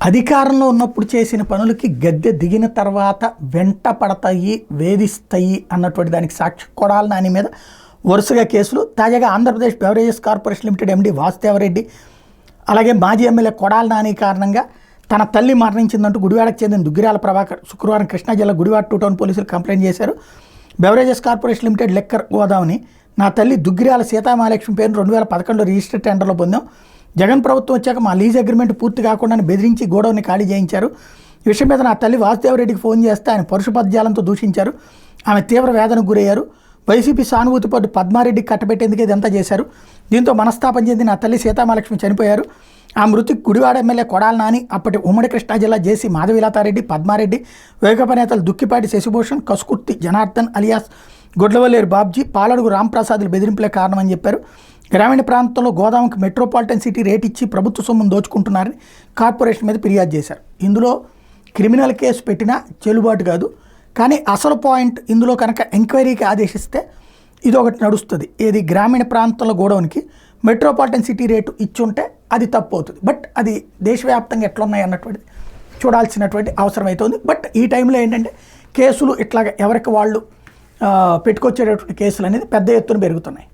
అధికారంలో ఉన్నప్పుడు చేసిన పనులకి గద్దె దిగిన తర్వాత వెంట పడతాయి, వేధిస్తాయి అన్నటువంటి దానికి సాక్షి కొడాలి నాని మీద వరుసగా కేసులు. తాజాగా Andhra Pradesh beverages corporation limited MD Vasudeva Reddy, అలాగే మాజీ ఎమ్మెల్యే కొడాలి నాని కారణంగా తన తల్లి మరణించిందంటూ గుడివాడకు చెందిన దుగ్గిరాల ప్రభాకర్ శుక్రవారం కృష్ణా జిల్లా గుడివాడ 2 టౌన్ పోలీసులు కంప్లైంట్ చేశారు. బెవరేజెస్ కార్పొరేషన్ లిమిటెడ్ లెక్కర్ గోదావని నా తల్లి దుగ్గిరాల సీతామహాలక్ష్మి పేరును 2011లో రిజిస్టర్ టెండర్లో పొందాం. జగన్ ప్రభుత్వం వచ్చాక మా లీజ్ అగ్రిమెంట్ పూర్తి కాకుండా బెదిరించి గోడౌన్ని ఖాళీ చేయించారు. ఈ విషయం మీద నా తల్లి వాసుదేవరెడ్డికి ఫోన్ చేస్తే ఆయన పరుష పద్యాలంతో దూషించారు. ఆమె తీవ్ర వేదనకు గురయ్యారు. వైసీపీ సానుభూతి పట్టు పద్మారెడ్డికి కట్టబెట్టేందుకే ఇదంతా చేశారు. దీంతో మనస్తాపం చెంది నా తల్లి సీతామహాలక్ష్మి చనిపోయారు. ఆ మృతికి గుడివాడ ఎమ్మెల్యే కొడాలి నాని, అప్పటి ఉమ్మడి కృష్ణా జిల్లా జేసీ మాధవీలతారెడ్డి, పద్మారెడ్డి, వైకాపా నేతలు దుక్కిపాటి శశిభూషణ్, కసుకుర్తి జనార్దన్ అలియాస్ గొడ్లవల్లేరు బాబ్జీ, పాలడుగు రాంప్రసాద్లు బెదిరింపులే కారణమని చెప్పారు. గ్రామీణ ప్రాంతంలో గోదాముకి మెట్రోపాలిటన్ సిటీ రేట్ ఇచ్చి ప్రభుత్వ సొమ్మును దోచుకుంటున్నారని కార్పొరేషన్ మీద ఫిర్యాదు చేశారు. ఇందులో క్రిమినల్ కేసు పెట్టినా చెల్లుబాటు కాదు. కానీ అసలు పాయింట్ ఇందులో కనుక ఎంక్వైరీకి ఆదేశిస్తే ఇది ఒకటి నడుస్తుంది. ఏది గ్రామీణ ప్రాంతంలో గోడౌన్కి మెట్రోపాలిటన్ సిటీ రేటు ఇచ్చుంటే అది తప్పు అవుతుంది. బట్ అది దేశవ్యాప్తంగా ఎట్లున్నాయి అన్నటువంటిది చూడాల్సినటువంటి అవసరం అవుతుంది. బట్ ఈ టైంలో ఏంటంటే కేసులు ఇట్లాగ ఎవరికి వాళ్ళు పెట్టుకొచ్చేటటువంటి కేసులు అనేది పెద్ద ఎత్తున పెరుగుతున్నాయి.